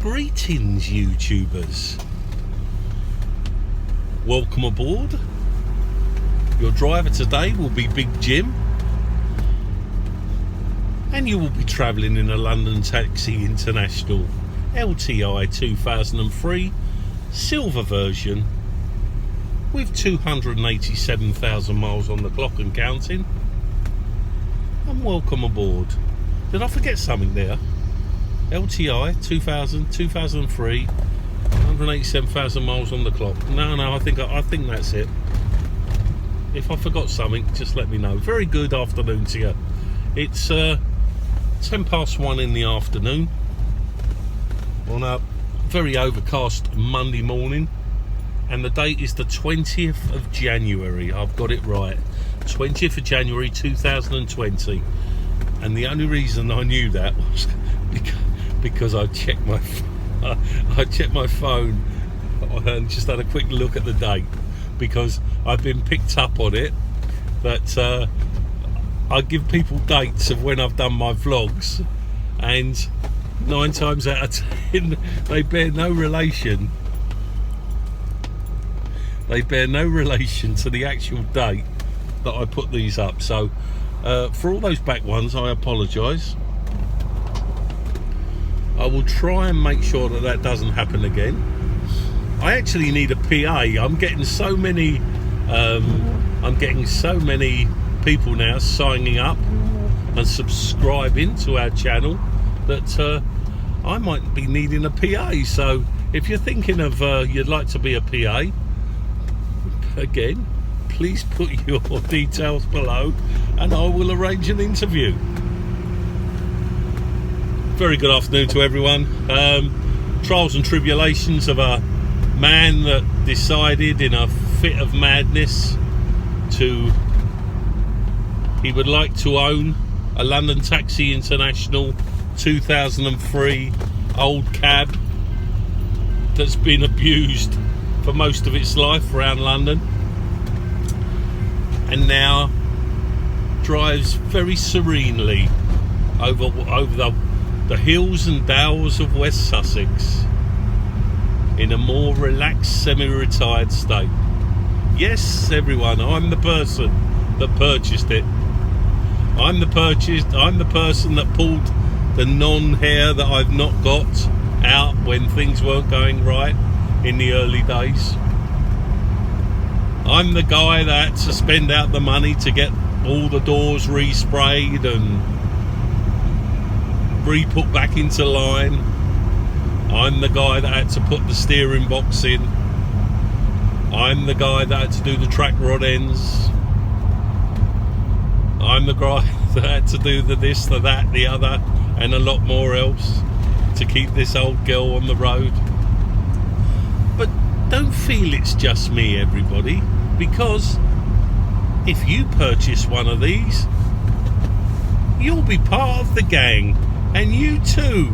Greetings, YouTubers. Welcome aboard. Your driver today will be Big Jim, and you will be travelling in a London Taxi International LTI 2003 silver version with 287,000 miles on the clock and counting. And welcome aboard. Did I forget something there? LTI 2003, 187,000 miles on the clock. No, I think that's it. If I forgot something, just let me know. Very good afternoon to you. It's 1:10 in the afternoon on a very overcast Monday morning, and the date is the 20th of January. I've got it right. 20th of January 2020. And the only reason I knew that was because I checked my phone and just had a quick look at the date, because I've been picked up on it that I give people dates of when I've done my vlogs, and 9 times out of 10 they bear no relation to the actual date that I put these up. So for all those back ones, I apologise. I will try and make sure that doesn't happen again. I actually need a PA. I'm getting so many people now signing up and subscribing to our channel that I might be needing a PA. So if you're thinking of you'd like to be a PA, again, please put your details below and I will arrange an interview. Very good afternoon to everyone. Trials and tribulations of a man that decided in a fit of madness he would like to own a London Taxi International 2003 old cab that's been abused for most of its life around London, and now drives very serenely over the hills and dales of West Sussex in a more relaxed, semi-retired state. Yes, everyone, I'm the person that purchased it. I'm the person that pulled the non-hair that I've not got out when things weren't going right in the early days. I'm the guy that had to spend out the money to get all the doors resprayed and re-put back into line. I'm the guy that had to put the steering box in. I'm the guy that had to do the track rod ends. I'm the guy that had to do the this, the that, the other, and a lot more else to keep this old girl on the road. But don't feel it's just me, everybody, because if you purchase one of these, you'll be part of the gang, and you too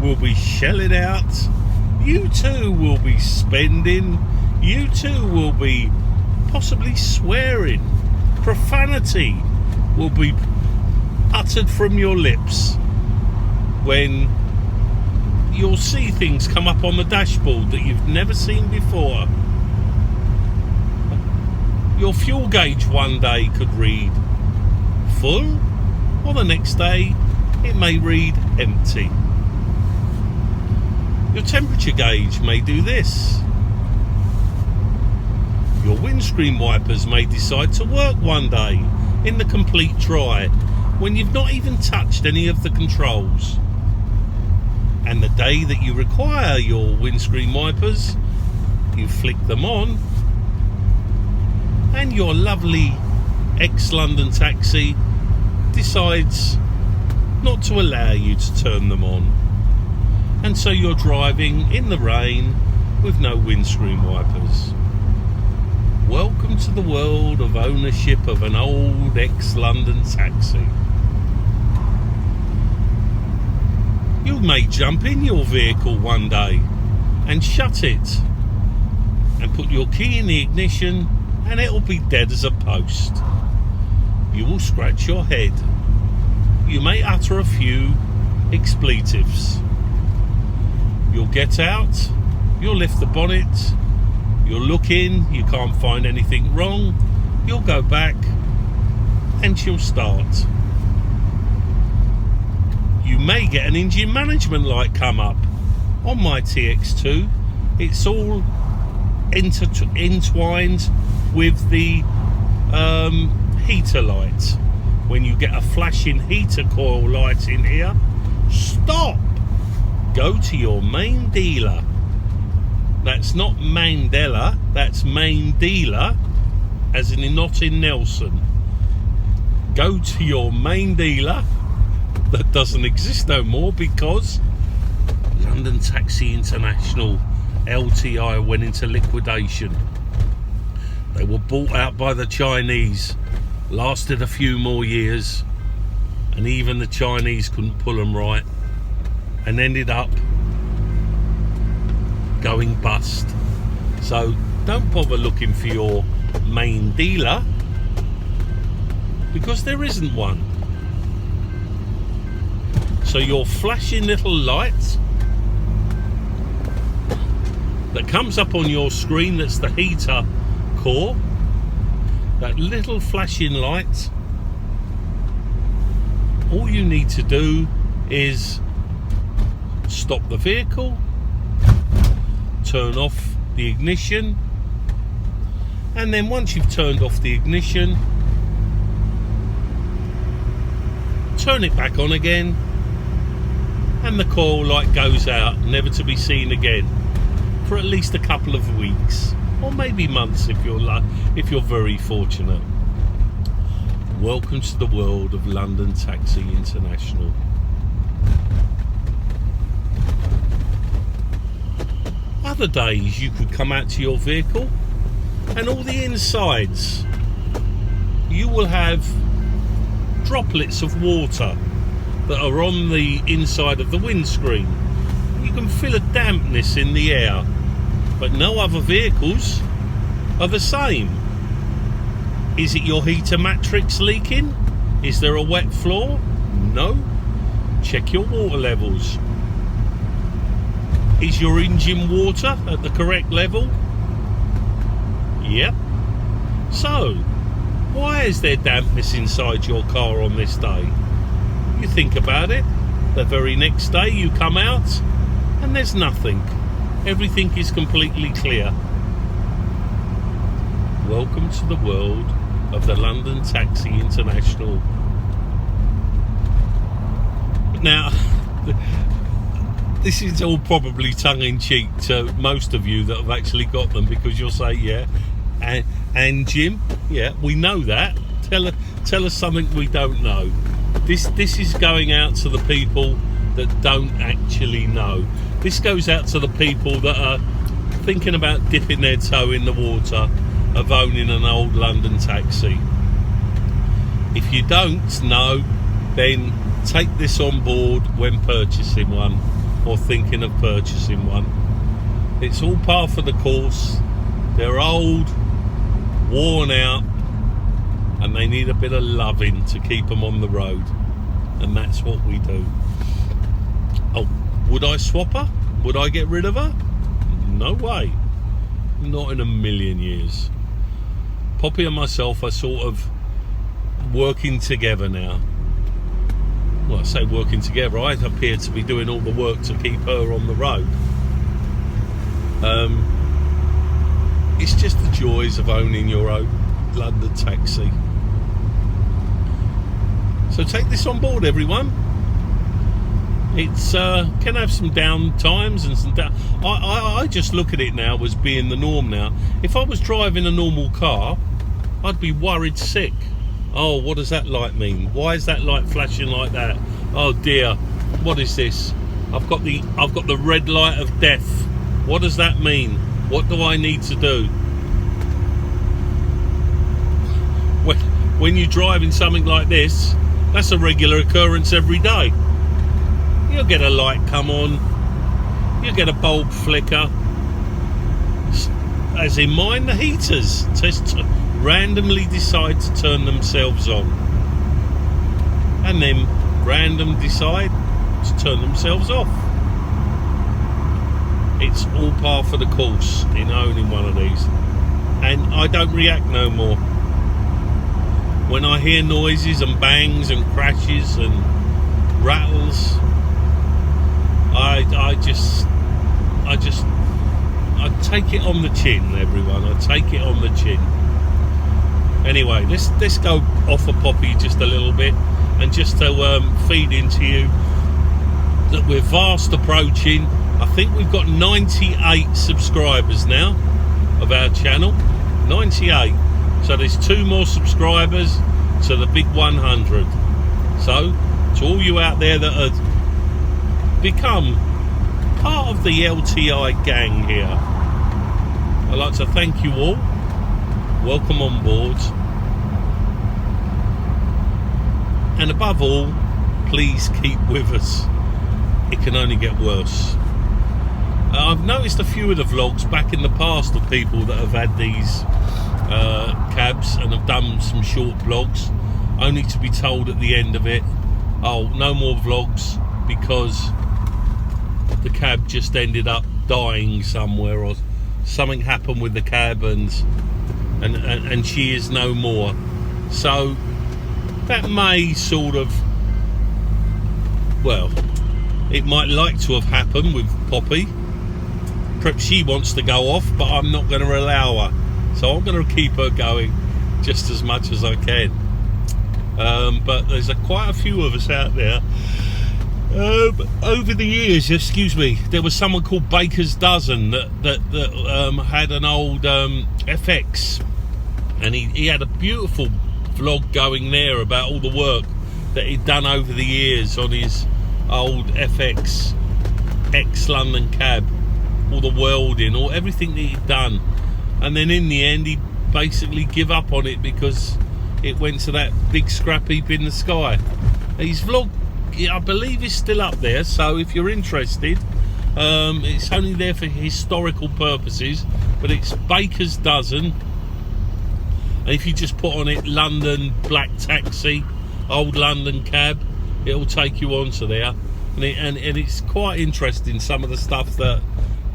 will be shelling out, you too will be spending, you too will be possibly swearing. Profanity will be uttered from your lips when you'll see things come up on the dashboard that you've never seen before. Your fuel gauge one day could read full, or the next day it may read empty. Your temperature gauge may do this. Your windscreen wipers may decide to work one day in the complete dry when you've not even touched any of the controls. And the day that you require your windscreen wipers, you flick them on and your lovely ex-London Taxi decides not to allow you to turn them on. And so you're driving in the rain with no windscreen wipers. Welcome to the world of ownership of an old ex-London Taxi. You may jump in your vehicle one day and shut it and put your key in the ignition, and it'll be dead as a post. You will scratch your head. You may utter a few expletives. You'll get out, you'll lift the bonnet, you'll look in, you can't find anything wrong, you'll go back and she'll start. You may get an engine management light come up. On my TX2, it's all entwined with the heater light. When you get a flashing heater coil light in here, stop! Go to your main dealer. That's not Mandela, that's main dealer, as in not in Nelson. Go to your main dealer that doesn't exist no more because London Taxi International LTI went into liquidation. They were bought out by the Chinese, lasted a few more years, and even the Chinese couldn't pull them right, and ended up going bust. So don't bother looking for your main dealer, because there isn't one. So your flashing little light that comes up on your screen, that's the heater core, that little flashing light, all you need to do is stop the vehicle, turn off the ignition, and then once you've turned off the ignition, turn it back on again, and the coil light goes out, never to be seen again for at least a couple of weeks, or maybe months if you're very fortunate. Welcome to the world of London Taxi International. Other days you could come out to your vehicle and all the insides, you will have droplets of water that are on the inside of the windscreen. You can feel a dampness in the air, but no other vehicles are the same. Is it your heater matrix leaking? Is there a wet floor? No. Check your water levels. Is your engine water at the correct level? Yep. So, why is there dampness inside your car on this day? You think about it, the very next day you come out and there's nothing. Everything is completely clear. Welcome to the world of the London Taxi International. Now, this is all probably tongue-in-cheek to most of you that have actually got them, because you'll say, yeah, and Jim, yeah, we know that. Tell us something we don't know. This is going out to the people that don't actually know. This goes out to the people that are thinking about dipping their toe in the water of owning an old London taxi. If you don't know, then take this on board when purchasing one or thinking of purchasing one. It's all par for the course. They're old, worn out, and they need a bit of loving to keep them on the road, and that's what we do. Oh, would I swap her? Would I get rid of her? No way. Not in a million years. Poppy and myself are sort of working together now. Well, I say working together, I appear to be doing all the work to keep her on the road. It's just the joys of owning your own London taxi. So take this on board, everyone. It's can have some down times and some down. I just look at it now as being the norm now. If I was driving a normal car, I'd be worried sick. Oh, what does that light mean? Why is that light flashing like that? Oh dear, what is this? I've got the red light of death. What does that mean? What do I need to do? When you're driving something like this, that's a regular occurrence every day. You'll get a light come on, you'll get a bulb flicker, as in mine, the heaters just randomly decide to turn themselves on, and then random decide to turn themselves off. it's all par for the course in owning one of these, and I don't react no more. When I hear noises and bangs and crashes and rattles, I take it on the chin, everyone. I take it on the chin. Anyway, let's go off of Poppy just a little bit, and just to feed into you that we're fast approaching. I think we've got 98 subscribers now of our channel. 98. So there's 2 more subscribers to the big 100. So to all you out there that have become part of the LTI gang here, I'd like to thank you all. Welcome on board. And above all, please keep with us. It can only get worse. I've noticed a few of the vlogs back in the past of people that have had these cabs and have done some short vlogs, only to be told at the end of it, oh, no more vlogs because the cab just ended up dying somewhere, or something happened with the cab and she is no more. So that may sort of, well, it might like to have happened with Poppy. Perhaps she wants to go off, but I'm not going to allow her. So I'm going to keep her going just as much as I can. But there's quite a few of us out there. Over the years, excuse me, there was someone called Baker's Dozen that had an old FX, and he had a beautiful vlog going there about all the work that he'd done over the years on his old FX ex-London cab, all the welding, all everything that he'd done. And then in the end he basically give up on it because it went to that big scrap heap in the sky. His vlog, I believe, is still up there, so if you're interested, it's only there for historical purposes, but it's Baker's Dozen, and if you just put on it London black taxi, old London cab, it'll take you onto there, and it's quite interesting, some of the stuff that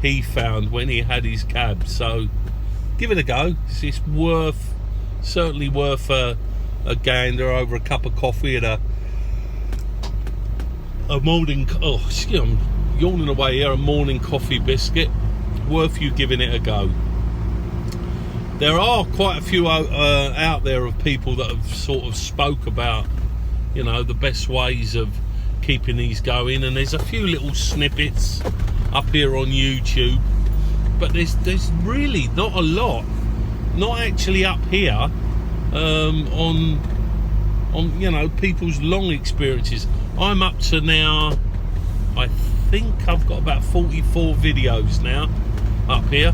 he found when he had his cab. So give it a go. It's certainly worth a gander over a cup of coffee and a morning, oh excuse me, I'm yawning away here, a morning coffee biscuit. Worth you giving it a go. There are quite a few out there of people that have sort of spoke about, you know, the best ways of keeping these going, and there's a few little snippets up here on YouTube, but there's really not a lot, not actually up here, on you know, people's long experiences. I'm up to now, I think I've got about 44 videos now up here,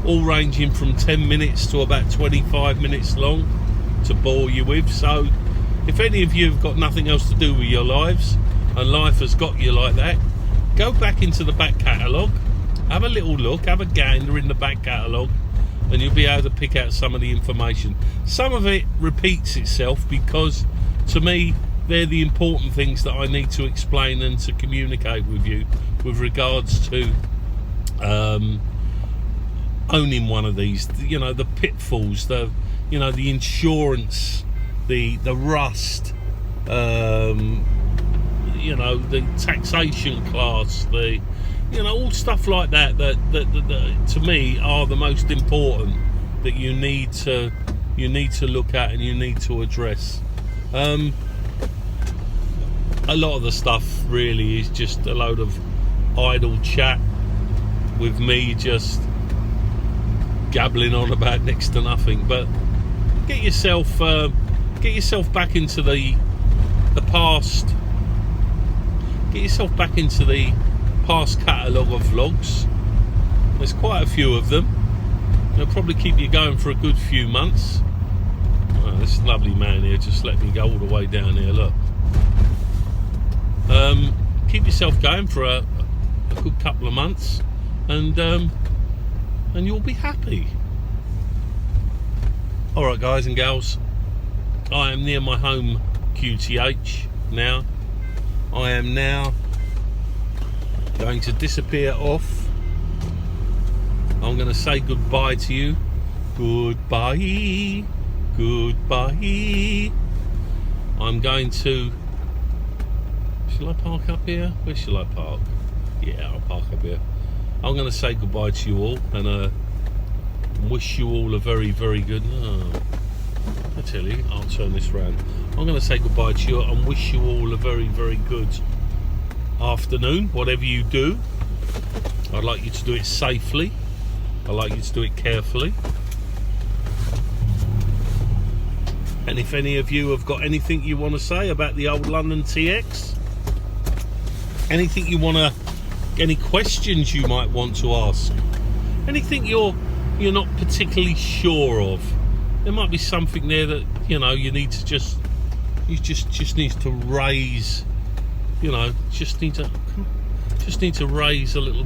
all ranging from 10 minutes to about 25 minutes long to bore you with. So if any of you have got nothing else to do with your lives, and life has got you like that, go back into the back catalogue, have a little look, have a gander in the back catalogue, and you'll be able to pick out some of the information. Some of it repeats itself because, to me, they're the important things that I need to explain and to communicate with you with regards to owning one of these. You know, the pitfalls, the insurance, the rust, you know, the taxation class, all stuff like that to me are the most important, that you need to look at and you need to address. A lot of the stuff really is just a load of idle chat with me just gabbling on about next to nothing. But get yourself back into the past. Get yourself back into the past catalogue of vlogs. There's quite a few of them. They'll probably keep you going for a good few months. Oh, this lovely man here just let me go all the way down here, look. Keep yourself going for a good couple of months, and you'll be happy. Alright guys and gals, I am near my home QTH now. I am now going to disappear off going to say goodbye to you. Goodbye. Goodbye. I'm going to... Shall I park up here? Where shall I park? Yeah, I'll park up here. I'm going to say goodbye to you all and wish you all a very, very good... I tell you, I'll turn this round. I'm going to say goodbye to you and wish you all a very, very good afternoon, whatever you do. I'd like you to do it safely. I'd like you to do it carefully. And if any of you have got anything you want to say about the old London TX, anything you want to, any questions you might want to ask, anything you're not particularly sure of, there might be something there that you need to just need to raise, just need to raise a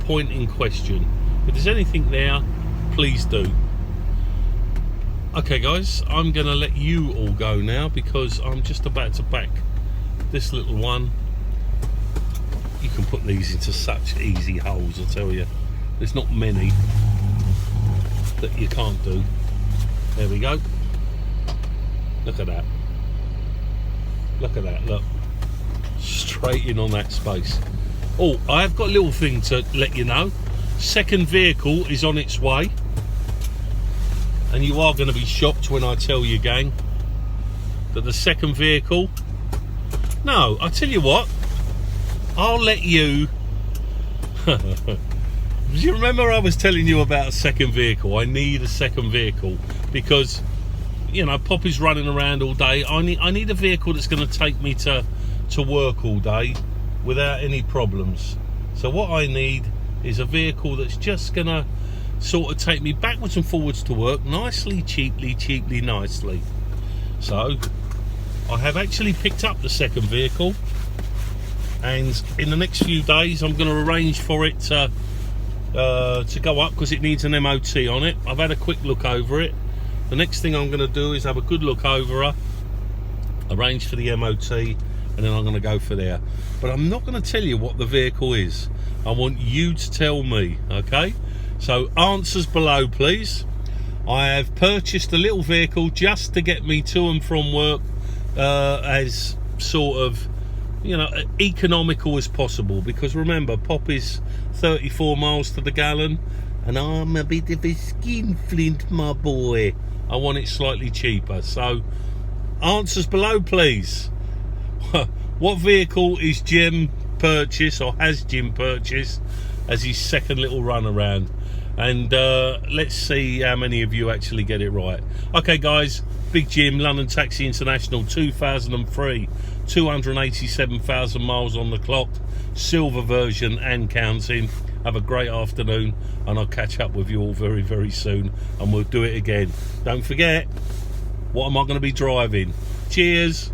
point in question. If there's anything there, please do. Okay guys, I'm gonna let you all go now because I'm just about to back this little one. You can put these into such easy holes, I tell you. There's not many that you can't do. There we go. Look at that. Look at that, look. Straight in on that space. Oh, I've got a little thing to let you know. Second vehicle is on its way. And you are going to be shocked when I tell you, gang, that the second vehicle... No, I tell you what. I'll let you... Do you remember I was telling you about a second vehicle? I need a second vehicle because, Poppy's running around all day. I need a vehicle that's going to take me to work all day without any problems. So what I need is a vehicle that's just going to sort of take me backwards and forwards to work nicely, cheaply, nicely. So I have actually picked up the second vehicle, and in the next few days I'm going to arrange for it to go up because it needs an MOT on it. I've had a quick look over it. The next thing I'm going to do is have a good look over her, arrange for the MOT, and then I'm going to go for there. But I'm not going to tell you what the vehicle is. I want you to tell me, okay? So answers below, please. I have purchased a little vehicle just to get me to and from work as sort of, economical as possible. Because remember, Pop is 34 miles to the gallon, and I'm a bit of a skinflint, my boy. I want it slightly cheaper. So answers below, please. What vehicle is Jim purchased, or has Jim purchased, as his second little run around? And let's see how many of you actually get it right. Okay guys, Big Jim, London Taxi International, 2003, 287,000 miles on the clock, silver version and counting. Have a great afternoon, and I'll catch up with you all very, very soon, and we'll do it again. Don't forget, what am I going to be driving? Cheers.